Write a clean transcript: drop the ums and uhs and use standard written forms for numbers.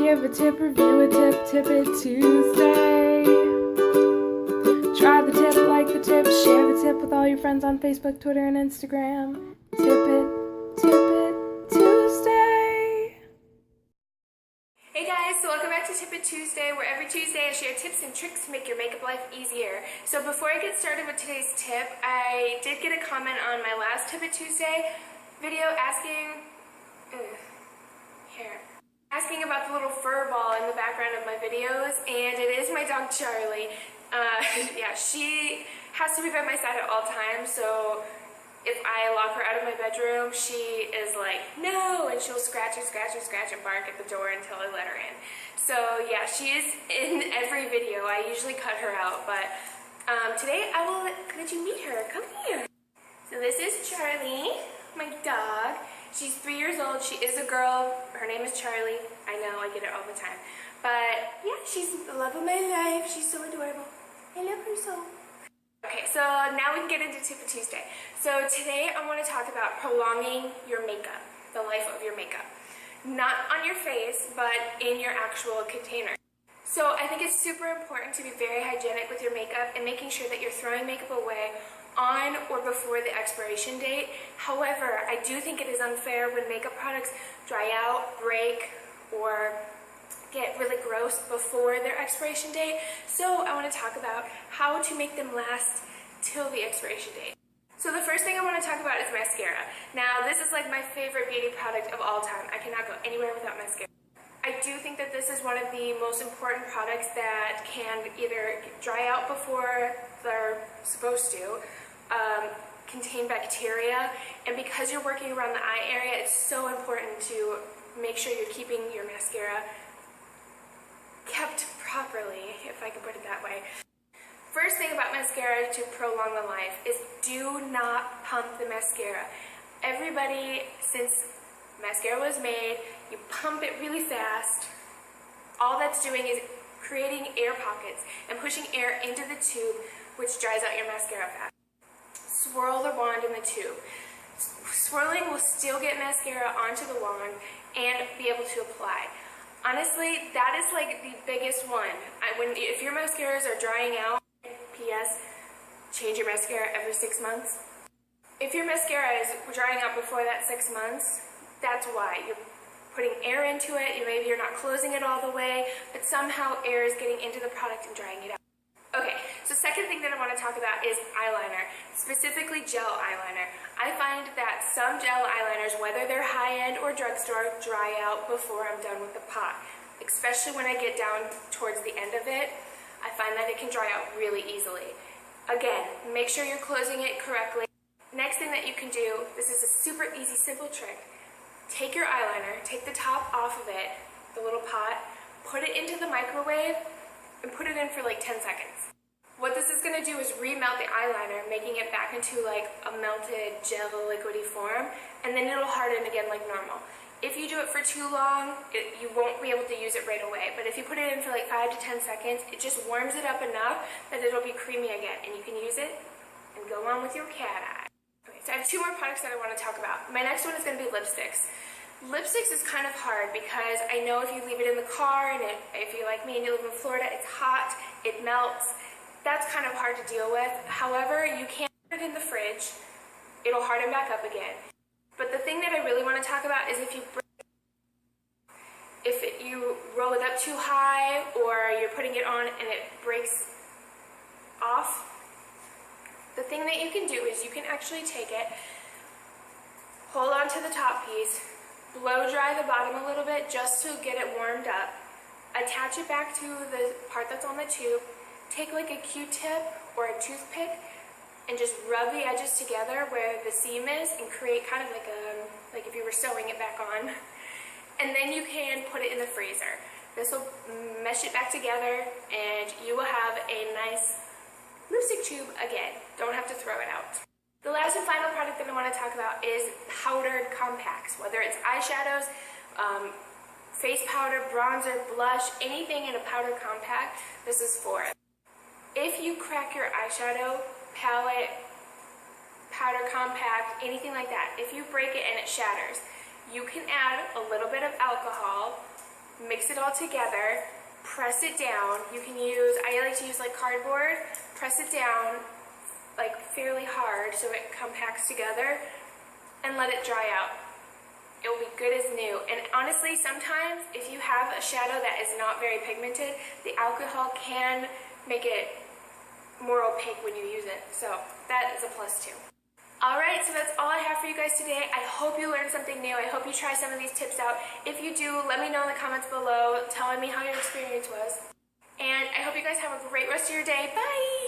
Give a tip, review a tip, Tip It Tuesday. Try the tip, like the tip, share the tip with all your friends on Facebook, Twitter, and Instagram. Tip it Tuesday. Hey guys, so welcome back to Tip It Tuesday, where every Tuesday I share tips and tricks to make your makeup life easier. So before I get started with today's tip, I did get a comment on my last Tip It Tuesday video asking about the little fur ball in the background of my videos, and it is my dog Charlie. Yeah, she has to be by my side at all times, so if I lock her out of my bedroom, she is like, no, and she'll scratch and bark at the door until I let her in. So yeah, she is in every video. I usually cut her out, but today I will let you meet her. Come here. So this is Charlie, my dog. She's 3 years old. She is a girl. Her name is Charlie. I know, I get it all the time. But yeah, she's the love of my life. She's so adorable. I love her so. Okay, so now we can get into Tip It Tuesday. So today I want to talk about prolonging your makeup, the life of your makeup. Not on your face, but in your actual container. So I think it's super important to be very hygienic with your makeup and making sure that you're throwing makeup away on or before the expiration date. However, I do think it is unfair when makeup products dry out, break, or get really gross before their expiration date. So I want to talk about how to make them last till the expiration date. So the first thing I want to talk about is mascara. Now, this is like my favorite beauty product of all time. I cannot go anywhere without mascara. I do think that this is one of the most important products that can either dry out before they're supposed to, contain bacteria, and because you're working around the eye area, it's so important to make sure you're keeping your mascara kept properly, if I can put it that way. First thing about mascara to prolong the life is do not pump the mascara. Everybody, since mascara was made, you pump it really fast. All that's doing is creating air pockets and pushing air into the tube, which dries out your mascara fast. Swirl the wand in the tube. Swirling will still get mascara onto the wand and be able to apply. Honestly, that is like the biggest one. If your mascaras are drying out, P.S., change your mascara every 6 months. If your mascara is drying out before that 6 months, that's why. You're putting air into it, maybe you're not closing it all the way, but somehow air is getting into the product and drying it out. Okay, so second thing that I want to talk about is eyeliner, specifically gel eyeliner. I find that some gel eyeliners, whether they're high-end or drugstore, dry out before I'm done with the pot. Especially when I get down towards the end of it, I find that it can dry out really easily. Again, make sure you're closing it correctly. Next thing that you can do, this is a super easy, simple trick. Take your eyeliner, take the top off of it, the little pot, put it into the microwave, and put it in for like 10 seconds. What this is going to do is remelt the eyeliner, making it back into like a melted gel liquidy form, and then it'll harden again like normal. If you do it for too long, you won't be able to use it right away, but if you put it in for like 5 to 10 seconds, it just warms it up enough that it'll be creamy again, and you can use it and go on with your cat eye. Okay, so I have 2 more products that I want to talk about. My next one is going to be lipsticks. Lipsticks is kind of hard because I know if you leave it in the car, and if you're like me and you live in Florida, it's hot, it melts. That's kind of hard to deal with. However, you can put it in the fridge. It'll harden back up again. But the thing that I really want to talk about is if you roll it up too high, or you're putting it on and it breaks off, the thing that you can do is you can actually take it, hold on to the top piece, blow dry the bottom a little bit just to get it warmed up, attach it back to the part that's on the tube, take like a Q-tip or a toothpick and just rub the edges together where the seam is and create kind of like if you were sewing it back on. And then you can put it in the freezer. This will mesh it back together and you will have a nice lipstick tube again. Don't have to throw it out. The last and final product that I want to talk about is powdered compacts. Whether it's eyeshadows, face powder, bronzer, blush, anything in a powder compact, this is for it. If you crack your eyeshadow, palette, powder compact, anything like that, if you break it and it shatters, you can add a little bit of alcohol mix it all together, press it down. You can use, I like to use like cardboard, press it down like fairly hard so it compacts together, and let it dry out. It will be good as new. And honestly, sometimes if you have a shadow that is not very pigmented, the alcohol can make it more opaque when you use it. So that is a plus too. Alright, so that's all I have for you guys today. I hope you learned something new. I hope you try some of these tips out. If you do, let me know in the comments below telling me how your experience was. And I hope you guys have a great rest of your day. Bye!